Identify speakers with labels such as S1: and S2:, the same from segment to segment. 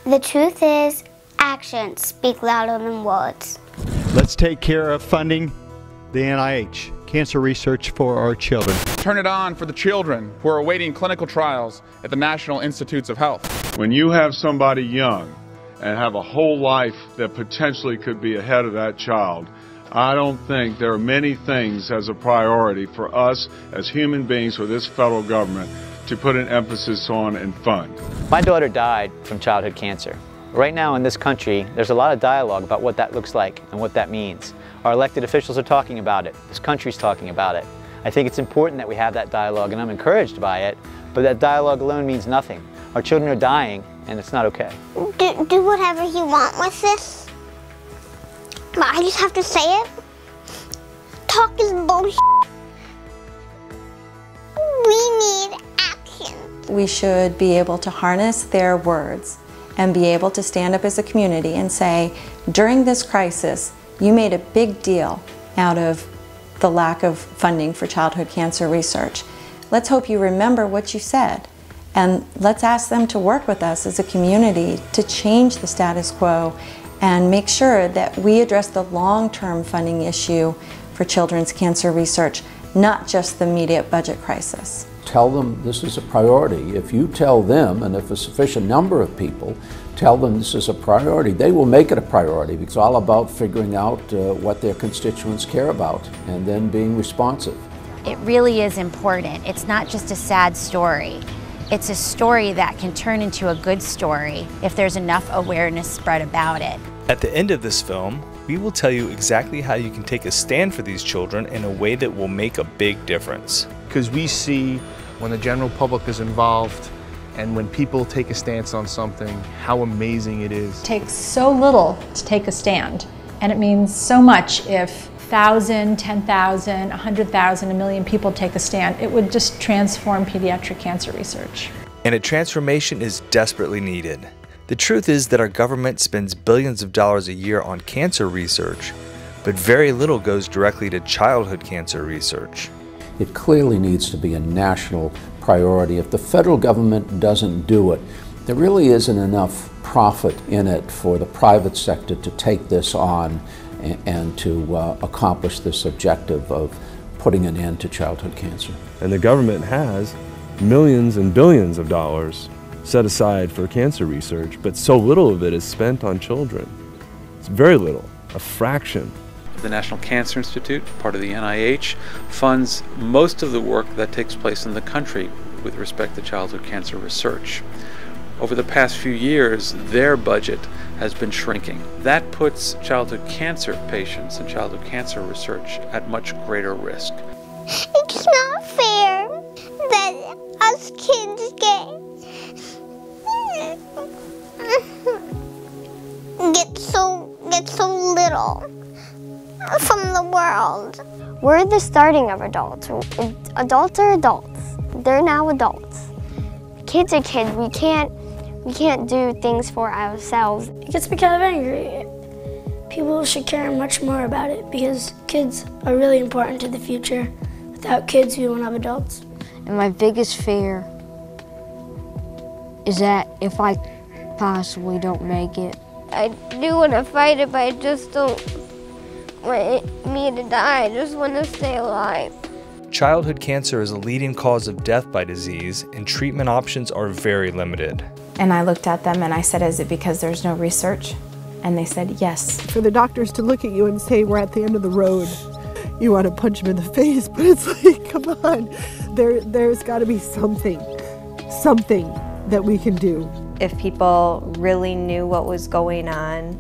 S1: The truth is, actions speak louder than words.
S2: Let's take care of funding the NIH, cancer research for our children.
S3: Turn it on for the children who are awaiting clinical trials at the National Institutes of Health.
S4: When you have somebody young and have a whole life that potentially could be ahead of that child, I don't think there are many things as a priority for us as human beings or this federal government to put an emphasis on and fund.
S5: My daughter died from childhood cancer. Right now in this country, there's a lot of dialogue about what that looks like and what that means. Our elected officials are talking about it. This country's talking about it. I think it's important that we have that dialogue, and I'm encouraged by it, but that dialogue alone means nothing. Our children are dying, and it's not okay.
S1: Do whatever you want with this, but I just have to say it. Talk is bullshit. We need action.
S6: We should be able to harness their words and be able to stand up as a community and say, during this crisis, you made a big deal out of the lack of funding for childhood cancer research. Let's hope you remember what you said, and let's ask them to work with us as a community to change the status quo and make sure that we address the long-term funding issue for children's cancer research, not just the immediate budget crisis.
S7: Tell them this is a priority. If you tell them, and if a sufficient number of people tell them this is a priority, they will make it a priority. It's all about figuring out what their constituents care about and then being responsive.
S8: It really is important. It's not just a sad story. It's a story that can turn into a good story if there's enough awareness spread about it.
S9: At the end of this film, we will tell you exactly how you can take a stand for these children in a way that will make a big difference.
S10: Because we see when the general public is involved and when people take a stance on something, how amazing it is.
S11: It takes so little to take a stand, and it means so much if 1,000, 10,000, 100,000, 1 million people take a stand. It would just transform pediatric cancer research.
S9: And a transformation is desperately needed. The truth is that our government spends billions of dollars a year on cancer research, but very little goes directly to childhood cancer research.
S7: It clearly needs to be a national priority. If the federal government doesn't do it, there really isn't enough profit in it for the private sector to take this on and to accomplish this objective of putting an end to childhood cancer.
S12: And the government has millions and billions of dollars set aside for cancer research, but so little of it is spent on children. It's very little, a fraction.
S13: The National Cancer Institute, part of the NIH, funds most of the work that takes place in the country with respect to childhood cancer research. Over the past few years, their budget has been shrinking. That puts childhood cancer patients and childhood cancer research at much greater risk.
S1: It's not fair that us kids get so little from the world. We're the starting of adults. Adults are adults. They're now adults. Kids are kids. We can't do things for ourselves.
S14: It gets me kind of angry. People should care much more about it because kids are really important to the future. Without kids, we won't have adults.
S15: And my biggest fear is that if I possibly don't make it.
S1: I do want to fight it, but I just don't want me to die. I just want to stay alive.
S9: Childhood cancer is a leading cause of death by disease, and treatment options are very limited.
S16: And I looked at them and I said, is it because there's no research? And they said, yes.
S17: For the doctors to look at you and say, we're at the end of the road, you want to punch them in the face, but it's like, come on. There's got to be something that we can do.
S18: If people really knew what was going on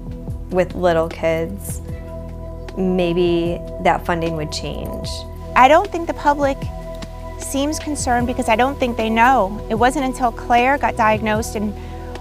S18: with little kids, maybe that funding would change.
S19: I don't think the public seems concerned because I don't think they know. It wasn't until Claire got diagnosed and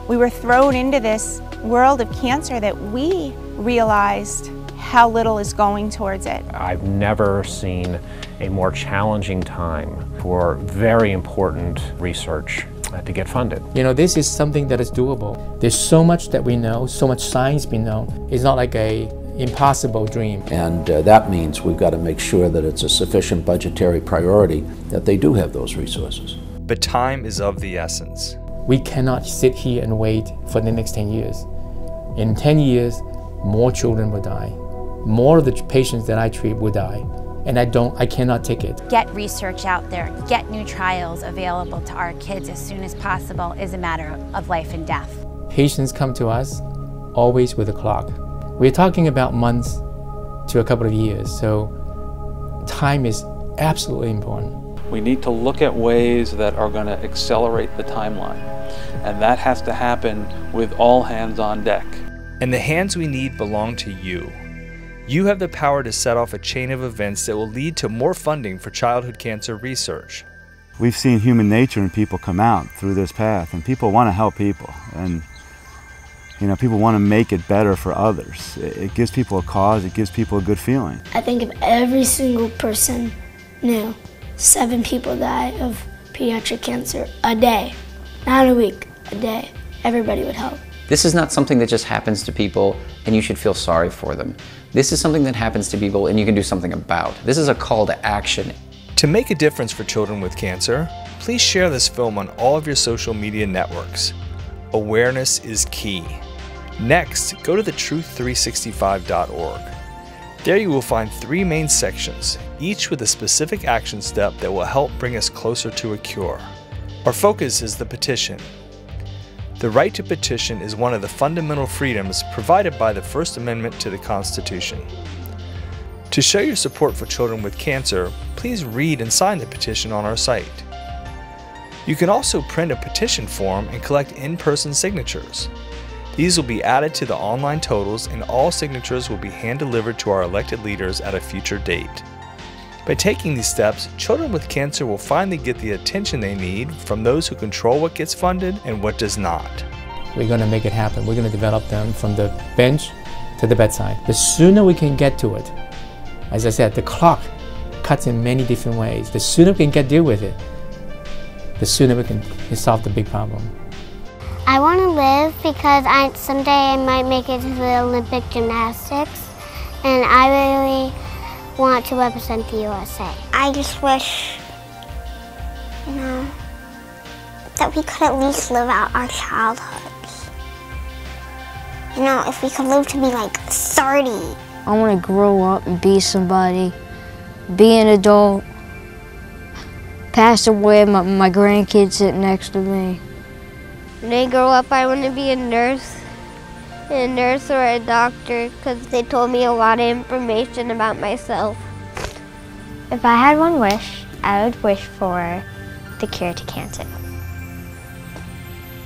S19: we were thrown into this world of cancer that we realized how little is going towards it.
S20: I've never seen a more challenging time for very important research to get funded.
S3: You know, this is something that is doable. There's so much that we know, so much science we know. It's not like an impossible dream.
S7: And that means we've got to make sure that it's a sufficient budgetary priority that they do have those resources.
S9: But time is of the essence.
S3: We cannot sit here and wait for the next 10 years. In 10 years, more children will die. More of the patients that I treat will die. And I cannot take it.
S8: Get research out there, get new trials available to our kids as soon as possible is a matter of life and death.
S3: Patients come to us always with a clock. We're talking about months to a couple of years, so time is absolutely important.
S13: We need to look at ways that are going to accelerate the timeline, and that has to happen with all hands on deck.
S9: And the hands we need belong to you. You have the power to set off a chain of events that will lead to more funding for childhood cancer research.
S21: We've seen human nature in people come out through this path, and people want to help people, and people want to make it better for others. It gives people a cause, it gives people a good feeling.
S14: I think if every single person knew 7 people die of pediatric cancer a day, not a week, a day, everybody would help.
S22: This is not something that just happens to people and you should feel sorry for them. This is something that happens to people and you can do something about. This is a call to action.
S9: To make a difference for children with cancer, please share this film on all of your social media networks. Awareness is key. Next, go to thetruth365.org. There you will find 3 main sections, each with a specific action step that will help bring us closer to a cure. Our focus is the petition. The right to petition is one of the fundamental freedoms provided by the First Amendment to the Constitution. To show your support for children with cancer, please read and sign the petition on our site. You can also print a petition form and collect in-person signatures. These will be added to the online totals, and all signatures will be hand-delivered to our elected leaders at a future date. By taking these steps, children with cancer will finally get the attention they need from those who control what gets funded and what does not.
S3: We're going to make it happen. We're going to develop them from the bench to the bedside. The sooner we can get to it, as I said, the clock cuts in many different ways. The sooner we can deal with it, the sooner we can solve the big problem.
S1: I want to live because someday I might make it to the Olympic gymnastics, and I really want to represent the USA. I just wish, that we could at least live out our childhoods. If we could live to be like 30.
S15: I want to grow up and be somebody, be an adult, pass away, my grandkids sitting next to me.
S1: When I grow up, I want to be a nurse or a doctor, because they told me a lot of information about myself.
S23: If I had one wish, I would wish for the cure to cancer.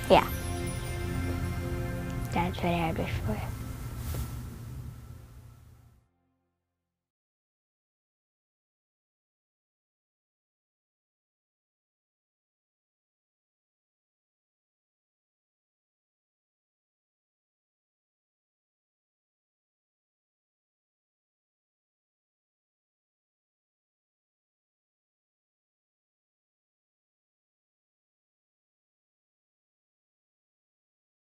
S23: Yeah. That's what I would wish for.